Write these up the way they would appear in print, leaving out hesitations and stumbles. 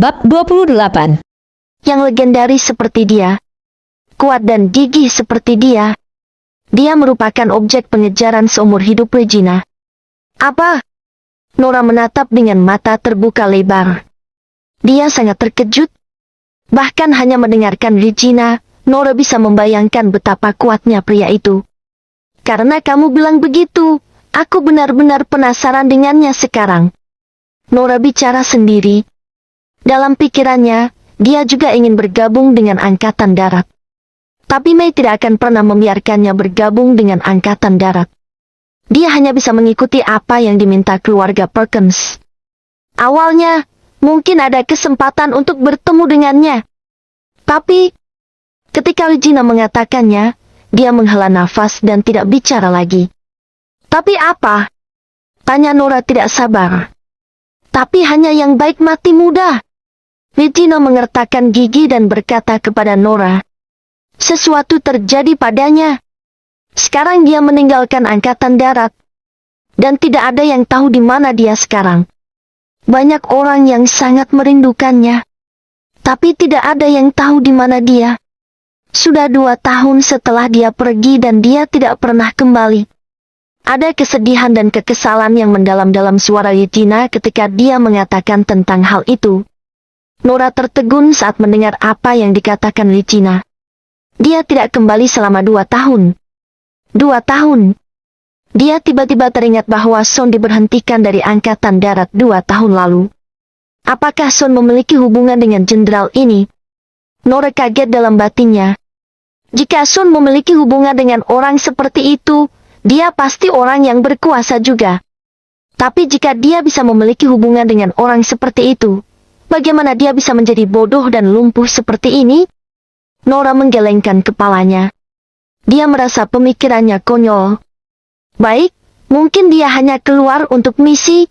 Bab 28. Yang legendaris seperti dia, kuat dan gigih seperti dia, dia merupakan objek pengejaran seumur hidup Regina. Apa? Nora menatap dengan mata terbuka lebar. Dia sangat terkejut. Bahkan hanya mendengarkan Regina, Nora bisa membayangkan betapa kuatnya pria itu. Karena kamu bilang begitu, aku benar-benar penasaran dengannya sekarang. Nora bicara sendiri. Dalam pikirannya, dia juga ingin bergabung dengan Angkatan Darat. Tapi Mei tidak akan pernah membiarkannya bergabung dengan Angkatan Darat. Dia hanya bisa mengikuti apa yang diminta keluarga Perkins. Awalnya, mungkin ada kesempatan untuk bertemu dengannya. Tapi, ketika Regina mengatakannya, dia menghela nafas dan tidak bicara lagi. Tapi apa? Tanya Nora tidak sabar. Tapi hanya yang baik mati muda. Regina mengertakkan gigi dan berkata kepada Nora, sesuatu terjadi padanya. Sekarang dia meninggalkan Angkatan Darat. Dan tidak ada yang tahu di mana dia sekarang. Banyak orang yang sangat merindukannya. Tapi tidak ada yang tahu di mana dia. Sudah 2 tahun setelah dia pergi dan dia tidak pernah kembali. Ada kesedihan dan kekesalan yang mendalam dalam suara Regina ketika dia mengatakan tentang hal itu. Nora tertegun saat mendengar apa yang dikatakan Regina. Dia tidak kembali selama 2 tahun. 2 tahun. Dia tiba-tiba teringat bahwa Son diberhentikan dari Angkatan Darat 2 tahun lalu. Apakah Son memiliki hubungan dengan jenderal ini? Nora kaget dalam batinnya. Jika Son memiliki hubungan dengan orang seperti itu, dia pasti orang yang berkuasa juga. Tapi jika dia bisa memiliki hubungan dengan orang seperti itu, bagaimana dia bisa menjadi bodoh dan lumpuh seperti ini? Nora menggelengkan kepalanya. Dia merasa pemikirannya konyol. Baik, mungkin dia hanya keluar untuk misi.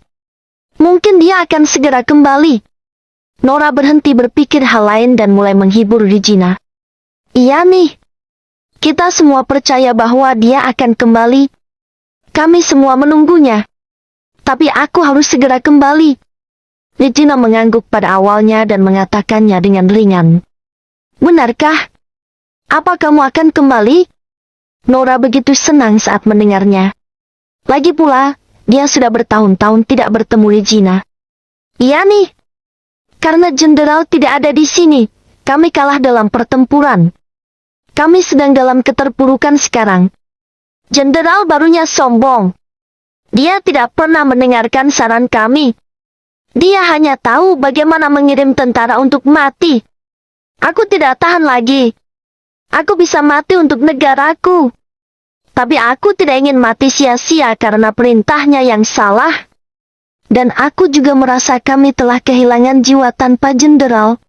Mungkin dia akan segera kembali. Nora berhenti berpikir hal lain dan mulai menghibur Regina. Iya nih. Kita semua percaya bahwa dia akan kembali. Kami semua menunggunya. Tapi aku harus segera kembali. Regina mengangguk pada awalnya dan mengatakannya dengan ringan. Benarkah? Apa kamu akan kembali? Nora begitu senang saat mendengarnya. Lagi pula, dia sudah bertahun-tahun tidak bertemu Regina. Iya nih. Karena jenderal tidak ada di sini, kami kalah dalam pertempuran. Kami sedang dalam keterpurukan sekarang. Jenderal barunya sombong. Dia tidak pernah mendengarkan saran kami. Dia hanya tahu bagaimana mengirim tentara untuk mati. Aku tidak tahan lagi. Aku bisa mati untuk negaraku. Tapi aku tidak ingin mati sia-sia karena perintahnya yang salah. Dan aku juga merasa kami telah kehilangan jiwa tanpa jenderal.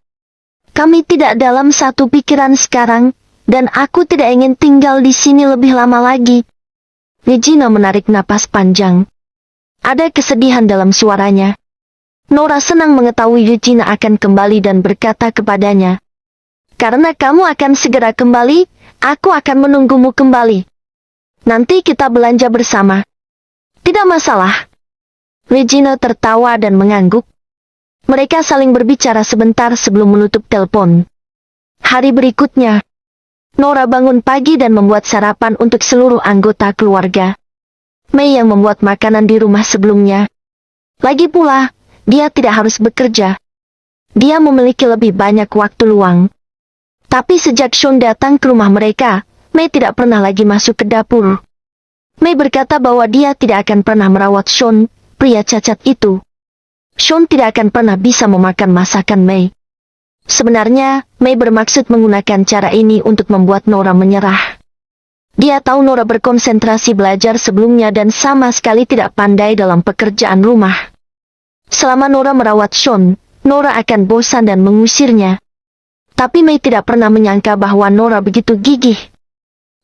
Kami tidak dalam satu pikiran sekarang, dan aku tidak ingin tinggal di sini lebih lama lagi. Regina menarik napas panjang. Ada kesedihan dalam suaranya. Nora senang mengetahui Regina akan kembali dan berkata kepadanya, karena kamu akan segera kembali, aku akan menunggumu kembali. Nanti kita belanja bersama. Tidak masalah. Regina tertawa dan mengangguk. Mereka saling berbicara sebentar sebelum menutup telepon. Hari berikutnya, Nora bangun pagi dan membuat sarapan untuk seluruh anggota keluarga. Mei yang membuat makanan di rumah sebelumnya. Lagi pula, dia tidak harus bekerja. Dia memiliki lebih banyak waktu luang. Tapi sejak Sean datang ke rumah mereka, Mei tidak pernah lagi masuk ke dapur. Mei berkata bahwa dia tidak akan pernah merawat Sean, pria cacat itu. Sean tidak akan pernah bisa memakan masakan Mei. Sebenarnya, Mei bermaksud menggunakan cara ini untuk membuat Nora menyerah. Dia tahu Nora berkonsentrasi belajar sebelumnya dan sama sekali tidak pandai dalam pekerjaan rumah. Selama Nora merawat Sean, Nora akan bosan dan mengusirnya. Tapi Mei tidak pernah menyangka bahwa Nora begitu gigih.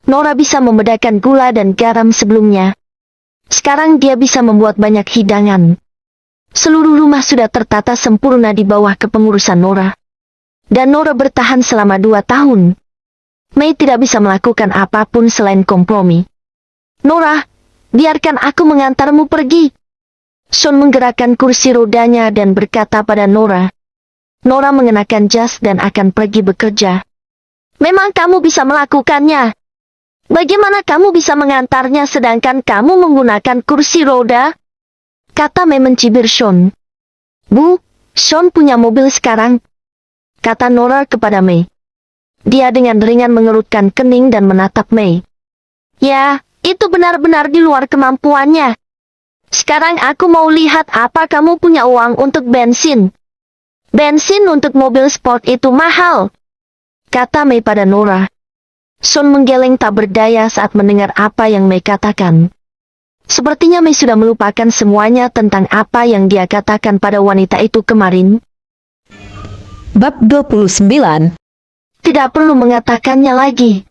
Nora bisa membedakan gula dan garam sebelumnya. Sekarang dia bisa membuat banyak hidangan. Seluruh rumah sudah tertata sempurna di bawah kepengurusan Nora. Dan Nora bertahan selama 2 tahun. Mei tidak bisa melakukan apapun selain kompromi. Nora, biarkan aku mengantarmu pergi. Sean menggerakkan kursi rodanya dan berkata pada Nora, Nora mengenakan jas dan akan pergi bekerja. Memang kamu bisa melakukannya. Bagaimana kamu bisa mengantarnya sedangkan kamu menggunakan kursi roda? Kata Mei mencibir Sean. Bu, Sean punya mobil sekarang. Kata Nora kepada Mei. Dia dengan ringan mengerutkan kening dan menatap Mei. Ya, itu benar-benar di luar kemampuannya. Sekarang aku mau lihat apa kamu punya uang untuk bensin. Bensin untuk mobil sport itu mahal. Kata Mei pada Nora. Sean menggeleng tak berdaya saat mendengar apa yang Mei katakan. Sepertinya Mei sudah melupakan semuanya tentang apa yang dia katakan pada wanita itu kemarin. Bab 29. Tidak perlu mengatakannya lagi.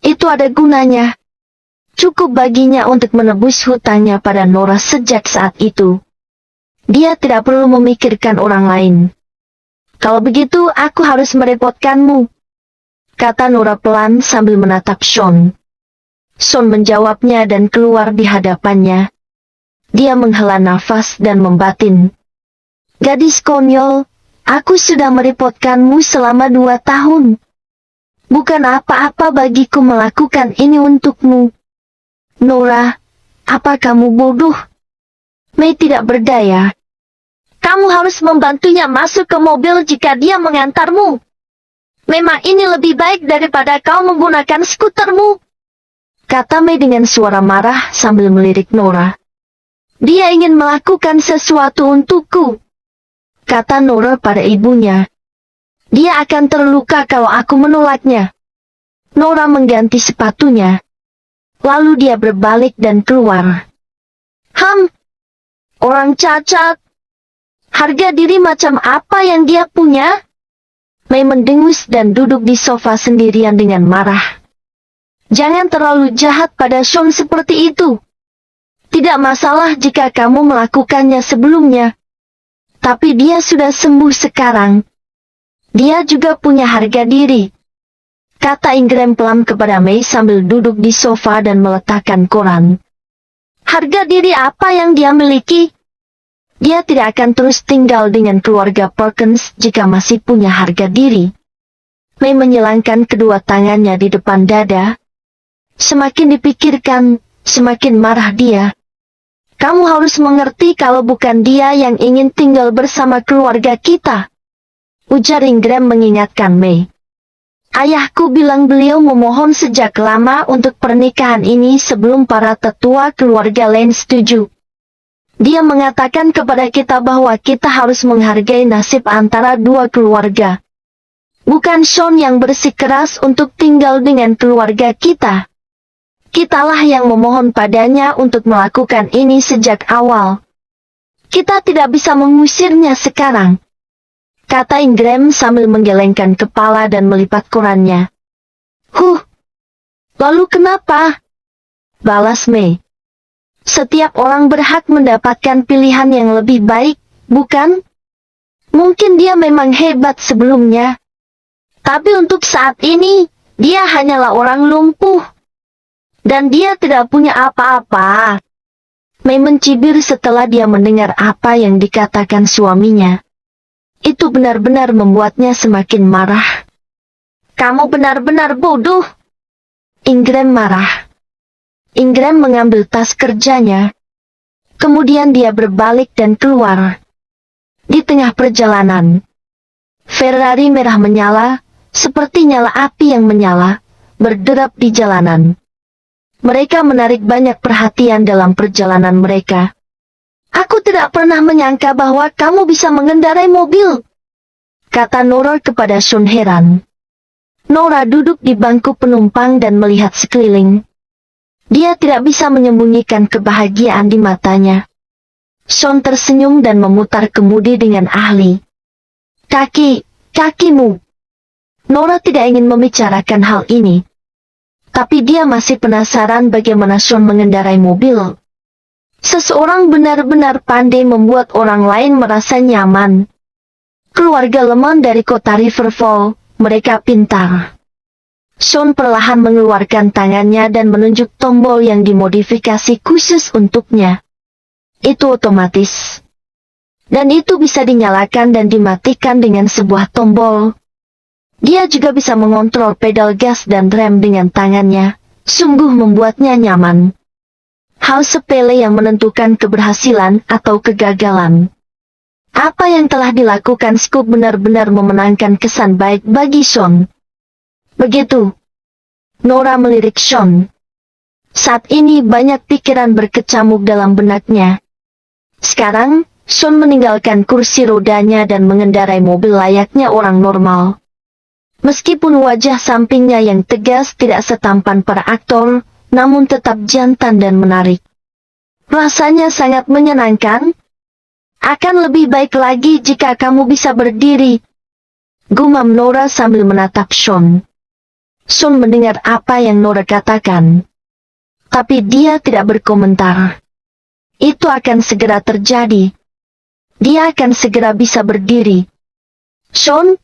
Itu ada gunanya. Cukup baginya untuk menebus hutangnya pada Nora sejak saat itu. Dia tidak perlu memikirkan orang lain. Kalau begitu aku harus merepotkanmu. Kata Nora pelan sambil menatap Sean. Sean menjawabnya dan keluar di hadapannya. Dia menghela nafas dan membatin. Gadis konyol. Aku sudah merepotkanmu selama 2 tahun. Bukan apa-apa bagiku melakukan ini untukmu. Nora, apa kamu bodoh? Mei tidak berdaya. Kamu harus membantunya masuk ke mobil jika dia mengantarmu. Memang ini lebih baik daripada kau menggunakan skutermu. Kata Mei dengan suara marah sambil melirik Nora. Dia ingin melakukan sesuatu untukku. Kata Nora pada ibunya. Dia akan terluka kalau aku menolaknya. Nora mengganti sepatunya. Lalu dia berbalik dan keluar. Orang cacat. Harga diri macam apa yang dia punya? Mei mendengus dan duduk di sofa sendirian dengan marah. Jangan terlalu jahat pada Sean seperti itu. Tidak masalah jika kamu melakukannya sebelumnya. Tapi dia sudah sembuh sekarang. Dia juga punya harga diri. Kata Ingram pelan kepada Mei sambil duduk di sofa dan meletakkan koran. Harga diri apa yang dia miliki? Dia tidak akan terus tinggal dengan keluarga Perkins jika masih punya harga diri. Mei menyilangkan kedua tangannya di depan dada. Semakin dipikirkan, semakin marah dia. Kamu harus mengerti kalau bukan dia yang ingin tinggal bersama keluarga kita. Ujar Ingram mengingatkan Mei. Ayahku bilang beliau memohon sejak lama untuk pernikahan ini sebelum para tetua keluarga lain setuju. Dia mengatakan kepada kita bahwa kita harus menghargai nasib antara dua keluarga. Bukan Sean yang bersikeras untuk tinggal dengan keluarga kita. Kitalah yang memohon padanya untuk melakukan ini sejak awal. Kita tidak bisa mengusirnya sekarang. Kata Ingram sambil menggelengkan kepala dan melipat korannya. Lalu kenapa? Balas Mei. Setiap orang berhak mendapatkan pilihan yang lebih baik, bukan? Mungkin dia memang hebat sebelumnya. Tapi untuk saat ini, dia hanyalah orang lumpuh. Dan dia tidak punya apa-apa. Mei mencibir setelah dia mendengar apa yang dikatakan suaminya. Itu benar-benar membuatnya semakin marah. Kamu benar-benar bodoh. Ingram marah. Ingram mengambil tas kerjanya. Kemudian dia berbalik dan keluar. Di tengah perjalanan, Ferrari merah menyala, seperti nyala api yang menyala, berderap di jalanan. Mereka menarik banyak perhatian dalam perjalanan mereka. Aku tidak pernah menyangka bahwa kamu bisa mengendarai mobil. Kata Nora kepada Sean heran. Nora duduk di bangku penumpang dan melihat sekeliling. Dia tidak bisa menyembunyikan kebahagiaan di matanya. Sean tersenyum dan memutar kemudi dengan ahli. Kakimu. Nora tidak ingin membicarakan hal ini. Tapi dia masih penasaran bagaimana Sean mengendarai mobil. Seseorang benar-benar pandai membuat orang lain merasa nyaman. Keluarga Lemon dari kota Riverfall, mereka pintar. Sean perlahan mengeluarkan tangannya dan menunjuk tombol yang dimodifikasi khusus untuknya. Itu otomatis. Dan itu bisa dinyalakan dan dimatikan dengan sebuah tombol. Dia juga bisa mengontrol pedal gas dan rem dengan tangannya. Sungguh membuatnya nyaman. Hal sepele yang menentukan keberhasilan atau kegagalan. Apa yang telah dilakukan Scoop benar-benar memenangkan kesan baik bagi Sean. Begitu. Nora melirik Sean. Saat ini banyak pikiran berkecamuk dalam benaknya. Sekarang, Sean meninggalkan kursi rodanya dan mengendarai mobil layaknya orang normal. Meskipun wajah sampingnya yang tegas tidak setampan para aktor, namun tetap jantan dan menarik. Rasanya sangat menyenangkan. Akan lebih baik lagi jika kamu bisa berdiri. Gumam Nora sambil menatap Sean. Sean mendengar apa yang Nora katakan. Tapi dia tidak berkomentar. Itu akan segera terjadi. Dia akan segera bisa berdiri. Sean,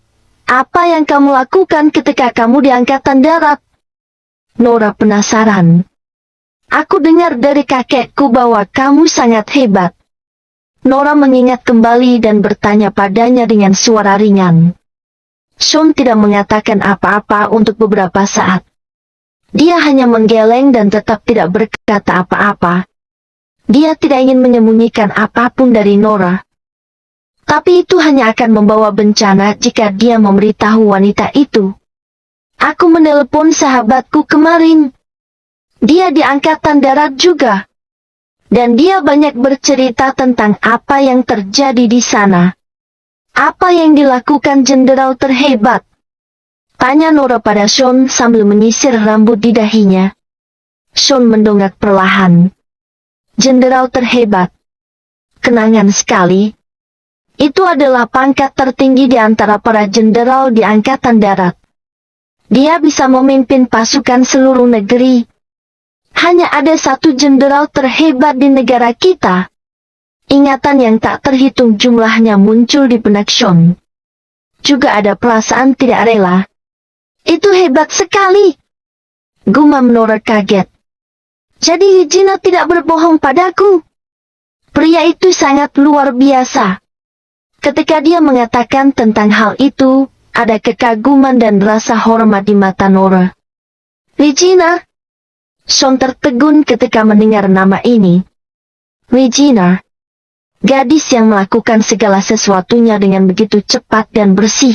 apa yang kamu lakukan ketika kamu di Angkatan Darat? Nora penasaran. Aku dengar dari kakekku bahwa kamu sangat hebat. Nora mengingat kembali dan bertanya padanya dengan suara ringan. Sean tidak mengatakan apa-apa untuk beberapa saat. Dia hanya menggeleng dan tetap tidak berkata apa-apa. Dia tidak ingin menyembunyikan apapun dari Nora. Tapi itu hanya akan membawa bencana jika dia memberitahu wanita itu. Aku menelepon sahabatku kemarin. Dia di Angkatan Darat juga. Dan dia banyak bercerita tentang apa yang terjadi di sana. Apa yang dilakukan jenderal terhebat? Tanya Nora pada Sean sambil menyisir rambut di dahinya. Sean mendongak perlahan. Jenderal terhebat. Kenangan sekali. Itu adalah pangkat tertinggi di antara para jenderal di Angkatan Darat. Dia bisa memimpin pasukan seluruh negeri. Hanya ada satu jenderal terhebat di negara kita. Ingatan yang tak terhitung jumlahnya muncul di benak Sean. Juga ada perasaan tidak rela. Itu hebat sekali. Gumam Nora kaget. Jadi Regina tidak berbohong padaku. Pria itu sangat luar biasa. Ketika dia mengatakan tentang hal itu, ada kekaguman dan rasa hormat di mata Nora. Regina. Sean tertegun ketika mendengar nama ini. Regina. Gadis yang melakukan segala sesuatunya dengan begitu cepat dan bersih.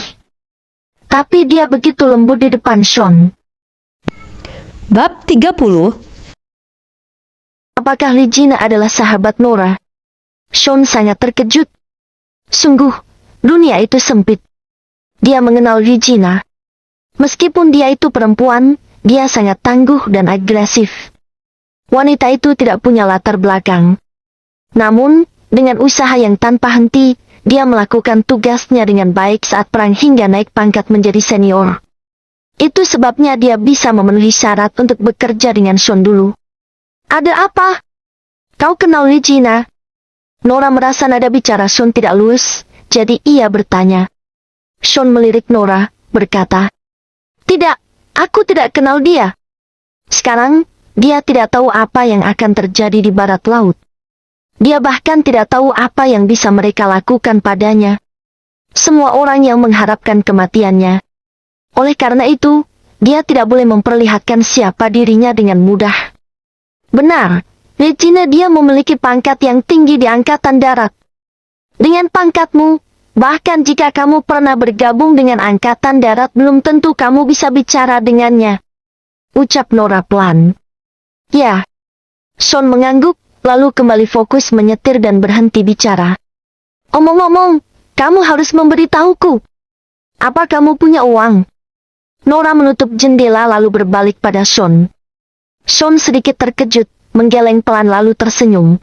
Tapi dia begitu lembut di depan Sean. Bab 30. Apakah Regina adalah sahabat Nora? Sean sangat terkejut. Sungguh, dunia itu sempit. Dia mengenal Regina. Meskipun dia itu perempuan, dia sangat tangguh dan agresif. Wanita itu tidak punya latar belakang. Namun, dengan usaha yang tanpa henti, dia melakukan tugasnya dengan baik saat perang hingga naik pangkat menjadi senior. Itu sebabnya dia bisa memenuhi syarat untuk bekerja dengan Sean dulu. Ada apa? Kau kenal Regina? Nora merasa nada bicara Sean tidak lurus, jadi ia bertanya. Sean melirik Nora, berkata, "Tidak, aku tidak kenal dia. Sekarang, dia tidak tahu apa yang akan terjadi di barat laut. Dia bahkan tidak tahu apa yang bisa mereka lakukan padanya. Semua orang yang mengharapkan kematiannya. Oleh karena itu, dia tidak boleh memperlihatkan siapa dirinya dengan mudah." Benar, Regina dia memiliki pangkat yang tinggi di Angkatan Darat. Dengan pangkatmu, bahkan jika kamu pernah bergabung dengan Angkatan Darat belum tentu kamu bisa bicara dengannya. Ucap Nora pelan. Ya. Sean mengangguk, lalu kembali fokus menyetir dan berhenti bicara. Omong-omong, kamu harus memberitahuku. Apa kamu punya uang? Nora menutup jendela lalu berbalik pada Sean. Sean sedikit terkejut, menggeleng pelan lalu tersenyum.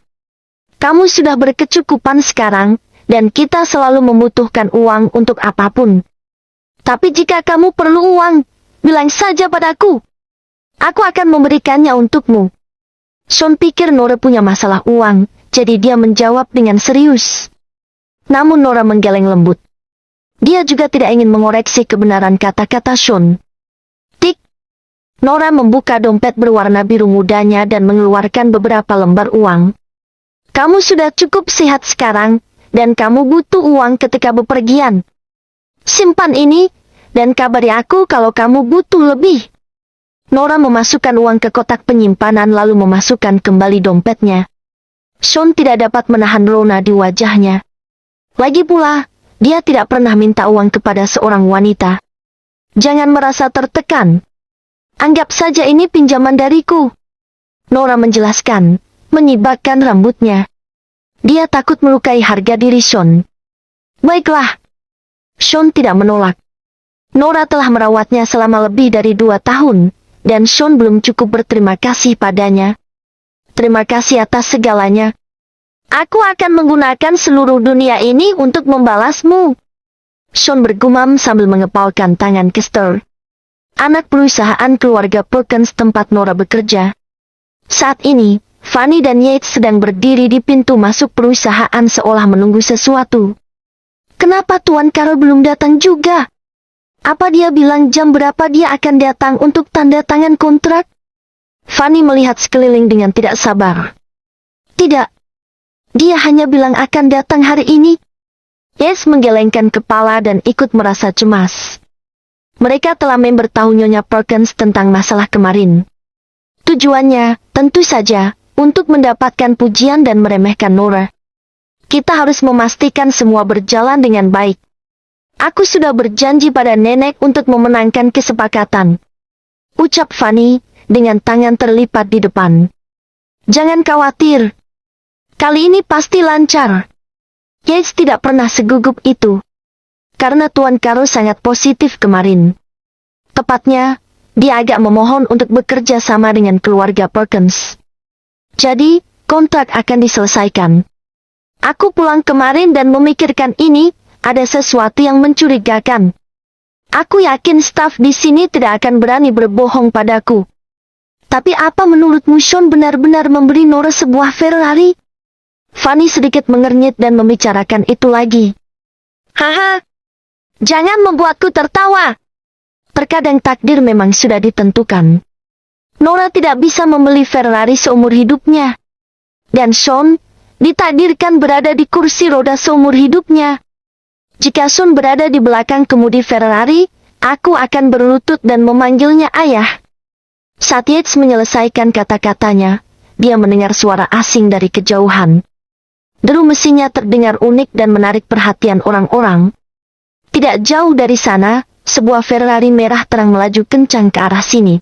Kamu sudah berkecukupan sekarang, dan kita selalu membutuhkan uang untuk apapun. Tapi jika kamu perlu uang, bilang saja padaku. Aku akan memberikannya untukmu. Sean pikir Nora punya masalah uang, jadi dia menjawab dengan serius. Namun Nora menggeleng lembut. Dia juga tidak ingin mengoreksi kebenaran kata-kata Sean. Tik. Nora membuka dompet berwarna biru mudanya dan mengeluarkan beberapa lembar uang. Kamu sudah cukup sehat sekarang, dan kamu butuh uang ketika bepergian. Simpan ini, dan kabari aku kalau kamu butuh lebih. Nora memasukkan uang ke kotak penyimpanan lalu memasukkan kembali dompetnya. Sean tidak dapat menahan rona di wajahnya. Lagi pula, dia tidak pernah minta uang kepada seorang wanita. Jangan merasa tertekan. Anggap saja ini pinjaman dariku. Nora menjelaskan, menyibakkan rambutnya. Dia takut melukai harga diri Sean. Baiklah. Sean tidak menolak. Nora telah merawatnya selama lebih dari 2 tahun, dan Sean belum cukup berterima kasih padanya. Terima kasih atas segalanya. Aku akan menggunakan seluruh dunia ini untuk membalasmu. Sean bergumam sambil mengepalkan tangan Kester, anak perusahaan keluarga Perkins tempat Nora bekerja. Saat ini, Fanny dan Yates sedang berdiri di pintu masuk perusahaan seolah menunggu sesuatu. Kenapa Tuan Carol belum datang juga? Apa dia bilang jam berapa dia akan datang untuk tanda tangan kontrak? Fanny melihat sekeliling dengan tidak sabar. Tidak. Dia hanya bilang akan datang hari ini. Yates menggelengkan kepala dan ikut merasa cemas. Mereka telah memberitahu Nyonya Perkins tentang masalah kemarin. Tujuannya, tentu saja, untuk mendapatkan pujian dan meremehkan Nora. Kita harus memastikan semua berjalan dengan baik. Aku sudah berjanji pada nenek untuk memenangkan kesepakatan. Ucap Fanny, dengan tangan terlipat di depan. Jangan khawatir. Kali ini pasti lancar. Yates tidak pernah segugup itu. Karena Tuan Carol sangat positif kemarin. Tepatnya, dia agak memohon untuk bekerja sama dengan keluarga Perkins. Jadi, kontrak akan diselesaikan. Aku pulang kemarin dan memikirkan ini, ada sesuatu yang mencurigakan. Aku yakin staf di sini tidak akan berani berbohong padaku. Tapi apa menurutmu Sean benar-benar memberi Nora sebuah Ferrari? Fanny sedikit mengernyit dan membicarakan itu lagi. Haha, jangan membuatku tertawa. Terkadang takdir memang sudah ditentukan. Nora tidak bisa membeli Ferrari seumur hidupnya. Dan Sean ditakdirkan berada di kursi roda seumur hidupnya. Jika Sean berada di belakang kemudi Ferrari, aku akan berlutut dan memanggilnya ayah. Saat Yates menyelesaikan kata-katanya, dia mendengar suara asing dari kejauhan. Deru mesinnya terdengar unik dan menarik perhatian orang-orang. Tidak jauh dari sana, sebuah Ferrari merah terang melaju kencang ke arah sini.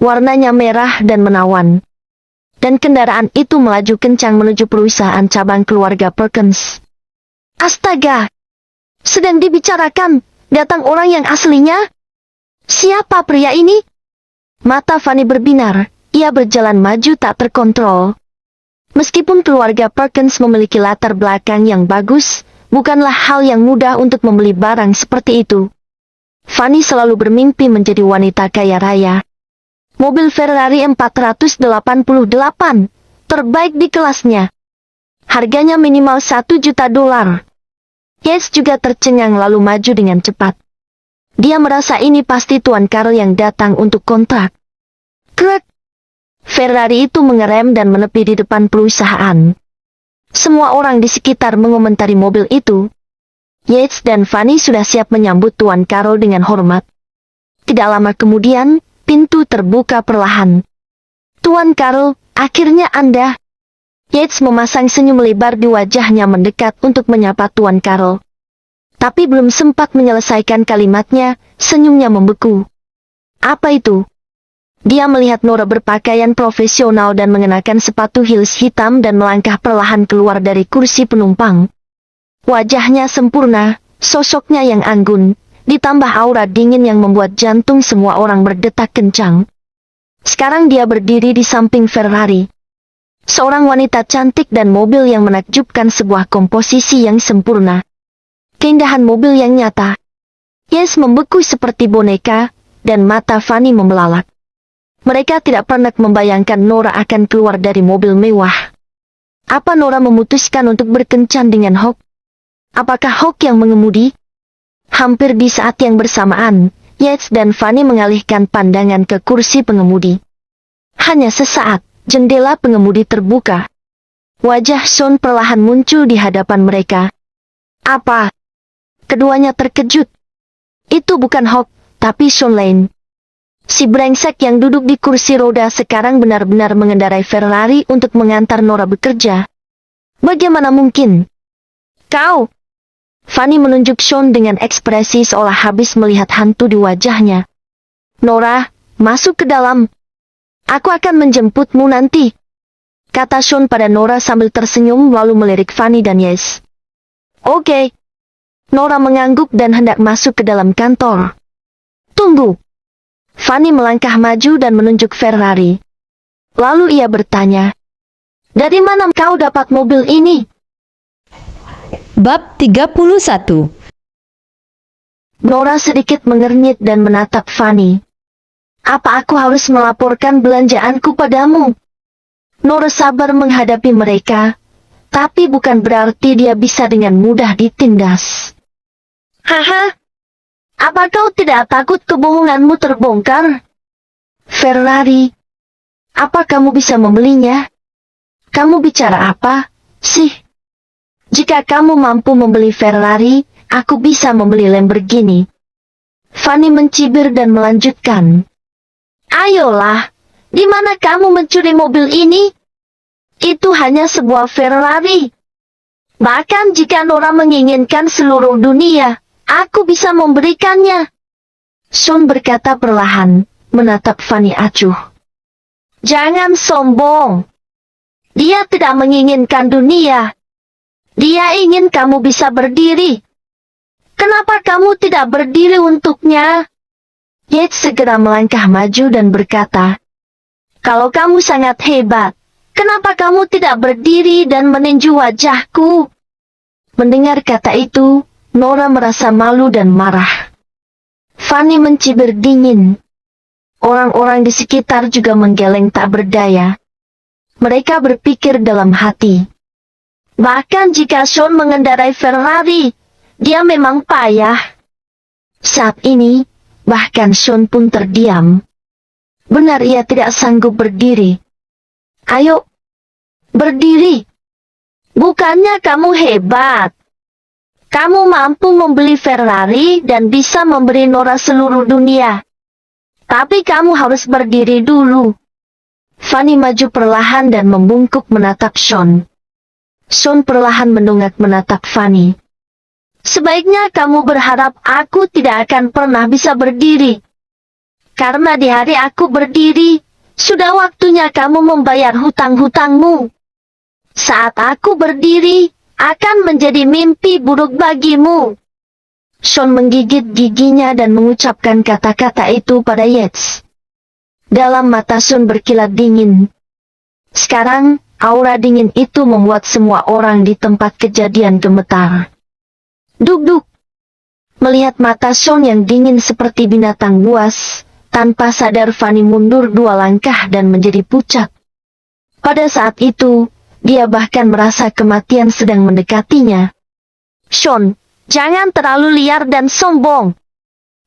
Warnanya merah dan menawan. Dan kendaraan itu melaju kencang menuju perusahaan cabang keluarga Perkins. Astaga! Sedang dibicarakan, datang orang yang aslinya? Siapa pria ini? Mata Fanny berbinar, ia berjalan maju tak terkontrol. Meskipun keluarga Perkins memiliki latar belakang yang bagus, bukanlah hal yang mudah untuk membeli barang seperti itu. Fanny selalu bermimpi menjadi wanita kaya raya. Mobil Ferrari 488, terbaik di kelasnya. Harganya minimal $1 juta. Yates juga tercengang lalu maju dengan cepat. Dia merasa ini pasti Tuan Carol yang datang untuk kontrak. Krek! Ferrari itu mengerem dan menepi di depan perusahaan. Semua orang di sekitar mengomentari mobil itu. Yates dan Fanny sudah siap menyambut Tuan Carol dengan hormat. Tidak lama kemudian, pintu terbuka perlahan. Tuan Carol, akhirnya Anda. Yates memasang senyum lebar di wajahnya mendekat untuk menyapa Tuan Carol. Tapi belum sempat menyelesaikan kalimatnya, senyumnya membeku. Apa itu? Dia melihat Nora berpakaian profesional dan mengenakan sepatu heels hitam dan melangkah perlahan keluar dari kursi penumpang. Wajahnya sempurna, sosoknya yang anggun, ditambah aura dingin yang membuat jantung semua orang berdetak kencang. Sekarang dia berdiri di samping Ferrari. Seorang wanita cantik dan mobil yang menakjubkan, sebuah komposisi yang sempurna. Keindahan mobil yang nyata. Yes membeku seperti boneka, dan mata Fanny membelalak. Mereka tidak pernah membayangkan Nora akan keluar dari mobil mewah. Apa Nora memutuskan untuk berkencan dengan Hawk? Apakah Hawk yang mengemudi? Hampir di saat yang bersamaan, Yates dan Fanny mengalihkan pandangan ke kursi pengemudi. Hanya sesaat, jendela pengemudi terbuka. Wajah Sean perlahan muncul di hadapan mereka. Apa? Keduanya terkejut. Itu bukan Hawk, tapi Sean Lane. Si brengsek yang duduk di kursi roda sekarang benar-benar mengendarai Ferrari untuk mengantar Nora bekerja. Bagaimana mungkin? Kau? Fanny menunjuk Sean dengan ekspresi seolah habis melihat hantu di wajahnya. Nora, masuk ke dalam. Aku akan menjemputmu nanti, kata Sean pada Nora sambil tersenyum lalu melirik Fanny dan Yes. Oke. Nora mengangguk dan hendak masuk ke dalam kantor. Tunggu. Fanny melangkah maju dan menunjuk Ferrari. Lalu ia bertanya, dari mana kau dapat mobil ini? Bab 31. Nora sedikit mengernyit dan menatap Fanny. Apa aku harus melaporkan belanjaanku padamu? Nora sabar menghadapi mereka, tapi bukan berarti dia bisa dengan mudah ditindas. Haha, apa kau tidak takut kebohonganmu terbongkar? Ferrari, apa kamu bisa membelinya? Kamu bicara apa, sih? Jika kamu mampu membeli Ferrari, aku bisa membeli Lamborghini. Fanny mencibir dan melanjutkan. Ayolah, di mana kamu mencuri mobil ini? Itu hanya sebuah Ferrari. Bahkan jika Nora menginginkan seluruh dunia, aku bisa memberikannya. Sean berkata perlahan, menatap Fanny acuh. Jangan sombong. Dia tidak menginginkan dunia. Dia ingin kamu bisa berdiri. Kenapa kamu tidak berdiri untuknya? Yates segera melangkah maju dan berkata, kalau kamu sangat hebat, kenapa kamu tidak berdiri dan meninju wajahku? Mendengar kata itu, Nora merasa malu dan marah. Fanny mencibir dingin. Orang-orang di sekitar juga menggeleng tak berdaya. Mereka berpikir dalam hati. Bahkan jika Sean mengendarai Ferrari, dia memang payah. Saat ini, bahkan Sean pun terdiam. Benar ia tidak sanggup berdiri. Ayo, berdiri. Bukannya kamu hebat. Kamu mampu membeli Ferrari dan bisa memberi Nora seluruh dunia. Tapi kamu harus berdiri dulu. Fanny maju perlahan dan membungkuk menatap Sean. Sean perlahan mendongak menatap Fanny. Sebaiknya kamu berharap aku tidak akan pernah bisa berdiri. Karena di hari aku berdiri, sudah waktunya kamu membayar hutang-hutangmu. Saat aku berdiri, akan menjadi mimpi buruk bagimu. Sean menggigit giginya dan mengucapkan kata-kata itu pada Yates. Dalam mata Sean berkilat dingin. Sekarang, aura dingin itu membuat semua orang di tempat kejadian gemetar. Duk-duk. Melihat mata Sean yang dingin seperti binatang buas, tanpa sadar Fanny mundur 2 langkah dan menjadi pucat. Pada saat itu, dia bahkan merasa kematian sedang mendekatinya. Sean, jangan terlalu liar dan sombong.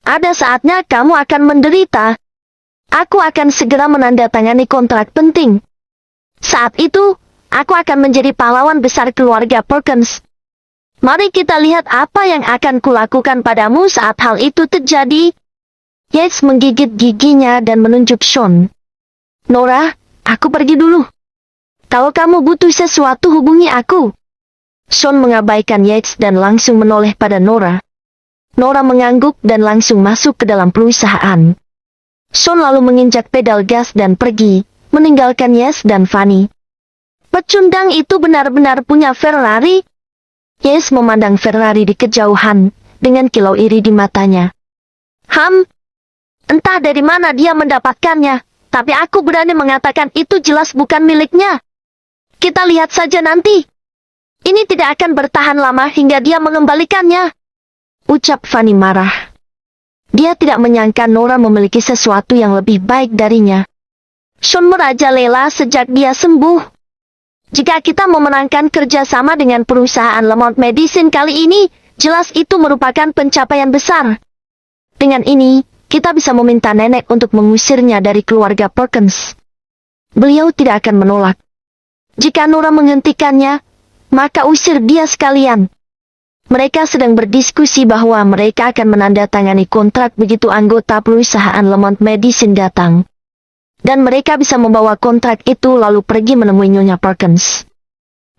Ada saatnya kamu akan menderita. Aku akan segera menandatangani kontrak penting. Saat itu, aku akan menjadi pahlawan besar keluarga Perkins. Mari kita lihat apa yang akan kulakukan padamu saat hal itu terjadi. Yates menggigit giginya dan menunjuk Sean. Nora, aku pergi dulu. Kalau kamu butuh sesuatu hubungi aku. Sean mengabaikan Yates dan langsung menoleh pada Nora. Nora mengangguk dan langsung masuk ke dalam perusahaan. Sean lalu menginjak pedal gas dan pergi, meninggalkan Yates dan Fanny. Pecundang itu benar-benar punya Ferrari. Yates memandang Ferrari di kejauhan, dengan kilau iri di matanya. Entah dari mana dia mendapatkannya, tapi aku berani mengatakan itu jelas bukan miliknya. Kita lihat saja nanti. Ini tidak akan bertahan lama hingga dia mengembalikannya. Ucap Fanny marah. Dia tidak menyangka Nora memiliki sesuatu yang lebih baik darinya. Sean merajalela sejak dia sembuh. Jika kita memenangkan kerjasama dengan perusahaan Lemont Medicine kali ini, jelas itu merupakan pencapaian besar. Dengan ini, kita bisa meminta nenek untuk mengusirnya dari keluarga Perkins. Beliau tidak akan menolak. Jika Nora menghentikannya, maka usir dia sekalian. Mereka sedang berdiskusi bahwa mereka akan menandatangani kontrak begitu anggota perusahaan Lemont Medicine datang. Dan mereka bisa membawa kontrak itu lalu pergi menemui Nyonya Perkins.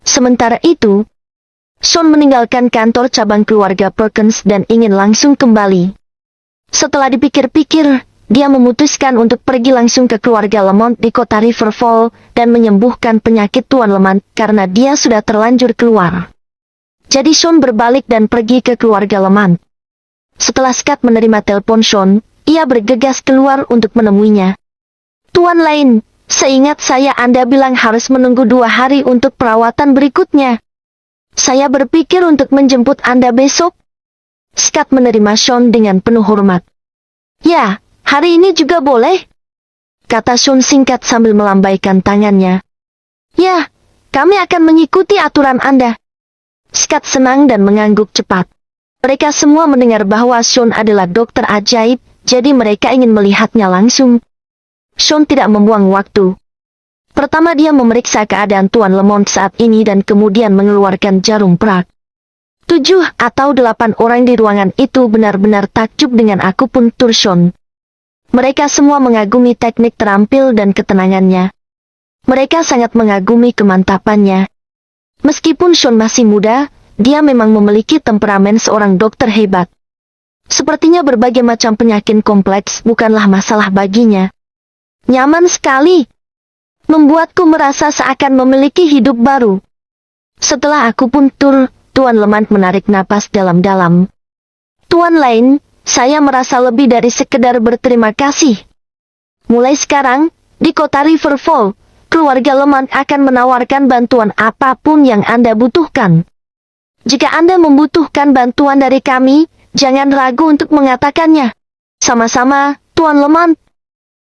Sementara itu, Sean meninggalkan kantor cabang keluarga Perkins dan ingin langsung kembali. Setelah dipikir-pikir, dia memutuskan untuk pergi langsung ke keluarga Lemont di kota Riverfall dan menyembuhkan penyakit Tuan Lemont karena dia sudah terlanjur keluar. Jadi Sean berbalik dan pergi ke keluarga Lemont. Setelah Scott menerima telepon Sean, ia bergegas keluar untuk menemuinya. Tuan Lane, seingat saya Anda bilang harus menunggu 2 hari untuk perawatan berikutnya. Saya berpikir untuk menjemput Anda besok. Scott menerima Sean dengan penuh hormat. Ya, hari ini juga boleh, kata Sean singkat sambil melambaikan tangannya. Ya, kami akan mengikuti aturan Anda. Scott senang dan mengangguk cepat. Mereka semua mendengar bahwa Sean adalah dokter ajaib, jadi mereka ingin melihatnya langsung. Sean tidak membuang waktu. Pertama dia memeriksa keadaan Tuan Lemont saat ini dan kemudian mengeluarkan jarum perak. 7 atau 8 orang di ruangan itu benar-benar takjub dengan akupunktur Sean. Mereka semua mengagumi teknik terampil dan ketenangannya. Mereka sangat mengagumi kemantapannya. Meskipun Sean masih muda, dia memang memiliki temperamen seorang dokter hebat. Sepertinya berbagai macam penyakit kompleks bukanlah masalah baginya. Nyaman sekali. Membuatku merasa seakan memiliki hidup baru. Setelah akupunktur, Tuan Lemont menarik napas dalam-dalam. Tuan Lane, saya merasa lebih dari sekedar berterima kasih. Mulai sekarang, di kota Riverfall, keluarga Lemont akan menawarkan bantuan apapun yang Anda butuhkan. Jika Anda membutuhkan bantuan dari kami, jangan ragu untuk mengatakannya. Sama-sama, Tuan Lemont.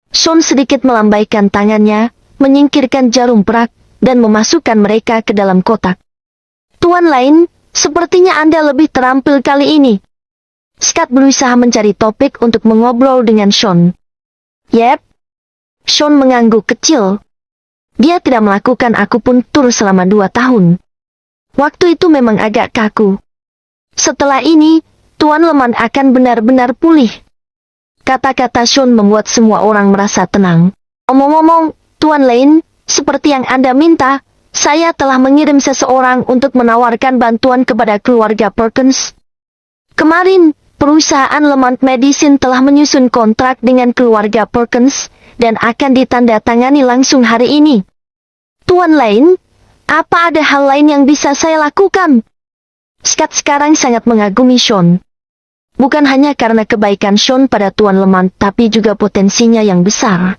Sean sedikit melambaikan tangannya, menyingkirkan jarum perak, dan memasukkan mereka ke dalam kotak. Tuan Lane, sepertinya Anda lebih terampil kali ini. Scott berusaha mencari topik untuk mengobrol dengan Sean. Yep. Sean mengangguk kecil. Dia tidak melakukan akupunktur selama 2 tahun. Waktu itu memang agak kaku. Setelah ini, Tuan Lemont akan benar-benar pulih. Kata-kata Sean membuat semua orang merasa tenang. Omong-omong, Tuan Lane, seperti yang Anda minta, saya telah mengirim seseorang untuk menawarkan bantuan kepada keluarga Perkins. Kemarin, perusahaan Lemont Medicine telah menyusun kontrak dengan keluarga Perkins, dan akan ditandatangani langsung hari ini. Tuan Lane, apa ada hal lain yang bisa saya lakukan? Scott sekarang sangat mengagumi Sean. Bukan hanya karena kebaikan Sean pada Tuan Lemont, tapi juga potensinya yang besar.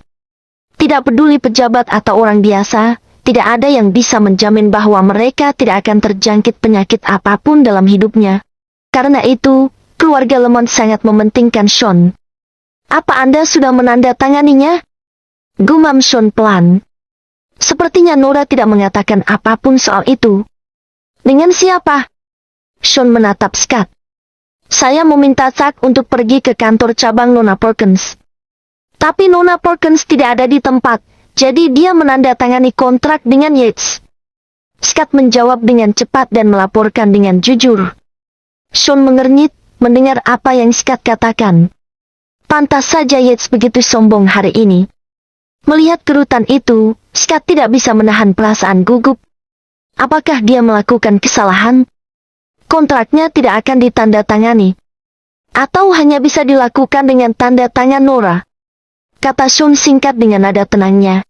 Tidak peduli pejabat atau orang biasa, tidak ada yang bisa menjamin bahwa mereka tidak akan terjangkit penyakit apapun dalam hidupnya. Karena itu, keluarga Lemont sangat mementingkan Sean. Apa Anda sudah menandatanganinya? Gumam Sean pelan. Sepertinya Nora tidak mengatakan apapun soal itu. Dengan siapa? Sean menatap Scott. Saya meminta Zack untuk pergi ke kantor cabang Nona Perkins. Tapi Nona Perkins tidak ada di tempat, jadi dia menandatangani kontrak dengan Yates. Scott menjawab dengan cepat dan melaporkan dengan jujur. Sean mengernyit, mendengar apa yang Scott katakan. Pantas saja Yates begitu sombong hari ini. Melihat kerutan itu, Scott tidak bisa menahan perasaan gugup. Apakah dia melakukan kesalahan? Kontraknya tidak akan ditandatangani. Atau hanya bisa dilakukan dengan tanda tangan Nora? Kata Sean singkat dengan nada tenangnya.